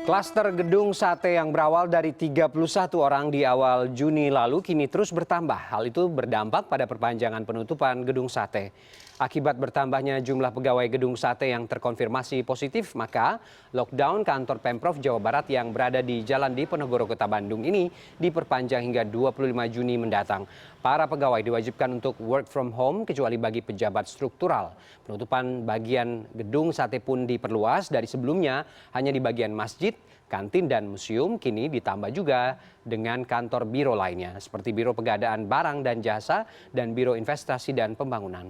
Klaster gedung sate yang berawal dari 31 orang di awal Juni lalu kini terus bertambah. Hal itu berdampak pada perpanjangan penutupan gedung sate. Akibat bertambahnya jumlah pegawai gedung sate yang terkonfirmasi positif, maka lockdown kantor Pemprov Jawa Barat yang berada di Jalan Diponegoro, Kota Bandung ini diperpanjang hingga 25 Juni mendatang. Para pegawai diwajibkan untuk work from home kecuali bagi pejabat struktural. Penutupan bagian gedung sate pun diperluas dari sebelumnya hanya di bagian masjid, kantin dan museum, kini ditambah juga dengan kantor biro lainnya seperti Biro Pengadaan Barang dan Jasa dan Biro Investasi dan Pembangunan.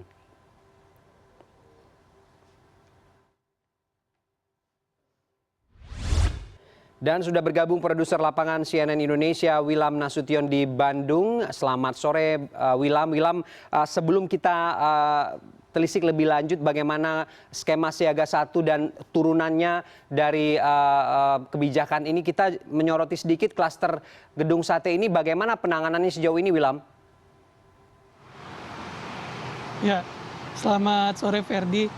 Dan sudah bergabung produser lapangan CNN Indonesia Wilam Nasution di Bandung. Selamat sore Wilam. Sebelum kita telisik lebih lanjut bagaimana skema siaga 1 dan turunannya dari kebijakan ini, kita menyoroti sedikit klaster gedung sate ini. Bagaimana penanganannya sejauh ini, Wilam? Ya, selamat sore Ferdi.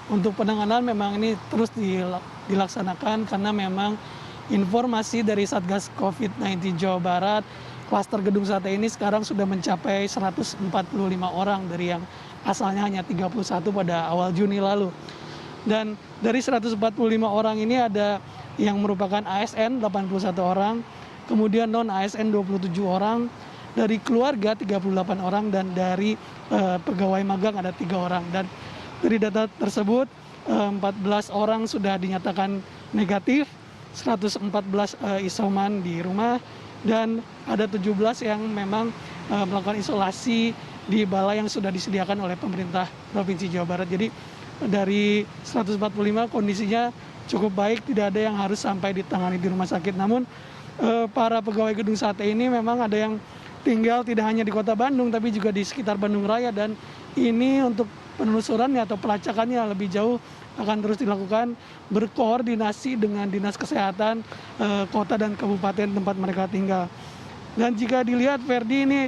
Untuk penanganan memang ini terus dilaksanakan karena memang informasi dari Satgas COVID-19 Jawa Barat, klaster gedung sate ini sekarang sudah mencapai 145 orang dari yang asalnya hanya 31 pada awal Juni lalu. Dan dari 145 orang ini ada yang merupakan ASN 81 orang, kemudian non-ASN 27 orang, dari keluarga 38 orang, dan dari pegawai magang ada 3 orang. Dan dari data tersebut 14 orang sudah dinyatakan negatif, 114 isoman di rumah, dan ada 17 yang memang melakukan isolasi di balai yang sudah disediakan oleh pemerintah Provinsi Jawa Barat. Jadi dari 145 kondisinya cukup baik, tidak ada yang harus sampai ditangani di rumah sakit. Namun para pegawai gedung sate ini memang ada yang tinggal tidak hanya di Kota Bandung tapi juga di sekitar Bandung Raya, dan ini untuk penelusurannya atau pelacakannya lebih jauh akan terus dilakukan berkoordinasi dengan Dinas Kesehatan kota dan kabupaten tempat mereka tinggal. Dan jika dilihat Ferdi, ini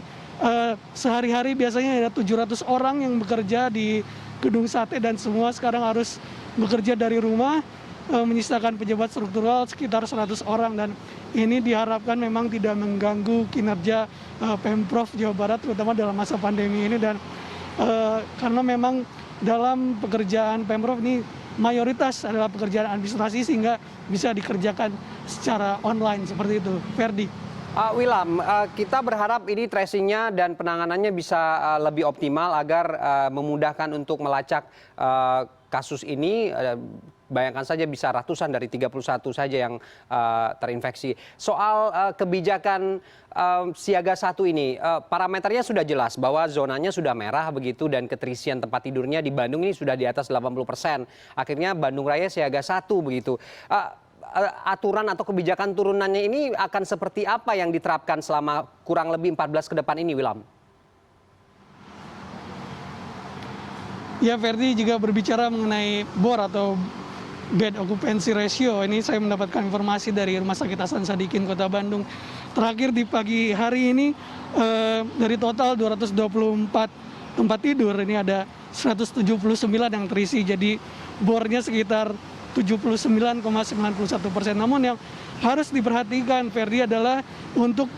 sehari-hari biasanya ada 700 orang yang bekerja di gedung sate dan semua sekarang harus bekerja dari rumah, menyisakan pejabat struktural sekitar 100 orang, dan ini diharapkan memang tidak mengganggu kinerja Pemprov Jawa Barat terutama dalam masa pandemi ini. Dan karena memang dalam pekerjaan Pemprov ini mayoritas adalah pekerjaan administrasi sehingga bisa dikerjakan secara online seperti itu. Ferdi. Wilam, kita berharap ini tracingnya dan penanganannya bisa lebih optimal agar memudahkan untuk melacak kasus ini. Bayangkan saja bisa ratusan dari 31 saja yang terinfeksi. Soal kebijakan siaga 1 ini, parameternya sudah jelas bahwa zonanya sudah merah begitu dan keterisian tempat tidurnya di Bandung ini sudah di atas 80%. Akhirnya Bandung Raya siaga 1 begitu. Aturan atau kebijakan turunannya ini akan seperti apa yang diterapkan selama kurang lebih 14 ke depan ini, Wilam? Ya, Ferdi, juga berbicara mengenai BOR atau bed occupancy ratio, ini saya mendapatkan informasi dari Rumah Sakit Hasan Sadikin Kota Bandung. Terakhir di pagi hari ini dari total 224 tempat tidur ini ada 179 yang terisi, jadi bornya sekitar 79,91%. Namun yang harus diperhatikan Ferdi adalah untuk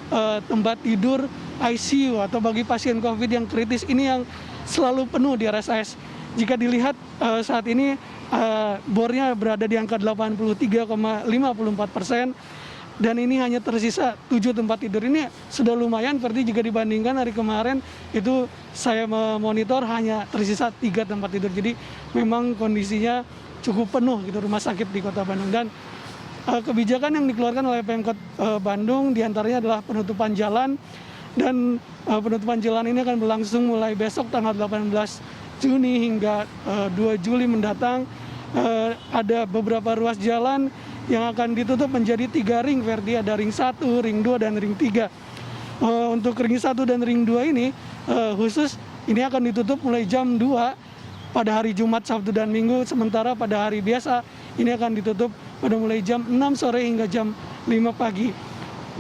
tempat tidur ICU atau bagi pasien COVID yang kritis ini yang selalu penuh di RSS. Jika dilihat saat ini bornya berada di angka 83,54%, dan ini hanya tersisa 7 tempat tidur. Ini sudah lumayan Ferdi jika dibandingkan hari kemarin itu saya memonitor hanya tersisa 3 tempat tidur. Jadi memang kondisinya cukup penuh gitu rumah sakit di Kota Bandung. Dan kebijakan yang dikeluarkan oleh Pemkot Bandung diantaranya adalah penutupan jalan, dan penutupan jalan ini akan berlangsung mulai besok tanggal 18 Juni hingga 2 Juli mendatang. Ada beberapa ruas jalan yang akan ditutup menjadi 3 ring, Ferdi. Ada ring 1, ring 2, dan ring 3. Untuk ring 1 dan ring 2 ini khusus ini akan ditutup mulai jam 2 pada hari Jumat, Sabtu, dan Minggu. Sementara pada hari biasa ini akan ditutup pada mulai jam 6 sore hingga jam 5 pagi.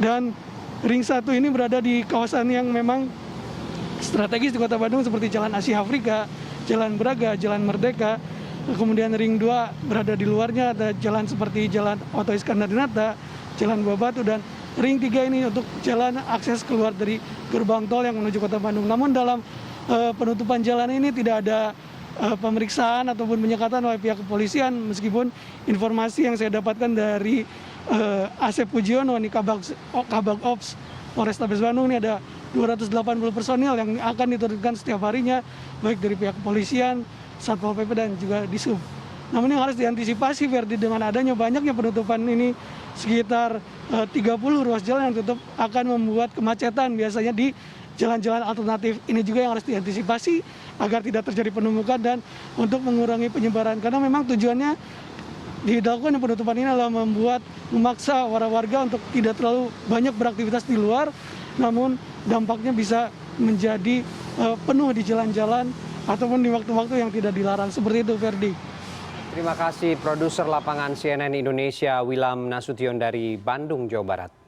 Dan ring 1 ini berada di kawasan yang memang strategis di Kota Bandung seperti Jalan Asia Afrika, Jalan Braga, Jalan Merdeka, kemudian ring 2 berada di luarnya, ada jalan seperti Jalan Oto Iskandar-Dinata, Jalan Buah Batu, dan ring 3 ini untuk jalan akses keluar dari gerbang tol yang menuju Kota Bandung. Namun dalam penutupan jalan ini tidak ada pemeriksaan ataupun penyekatan oleh pihak kepolisian, meskipun informasi yang saya dapatkan dari Asep Pujiono, ini Kabag Ops Polrestabes Bandung, ini ada 280 personil yang akan diturunkan setiap harinya, baik dari pihak kepolisian, Satpol PP, dan juga Disub. Namun yang harus diantisipasi, Ferdi, dengan adanya banyaknya penutupan ini, sekitar 30 ruas jalan yang tutup akan membuat kemacetan biasanya di jalan-jalan alternatif. Ini juga yang harus diantisipasi agar tidak terjadi penumpukan dan untuk mengurangi penyebaran. Karena memang tujuannya dilakukan penutupan ini adalah memaksa warga untuk tidak terlalu banyak beraktivitas di luar, namun dampaknya bisa menjadi penuh di jalan-jalan ataupun di waktu-waktu yang tidak dilarang. Seperti itu, Ferdi. Terima kasih produser lapangan CNN Indonesia Wilam Nasution dari Bandung, Jawa Barat.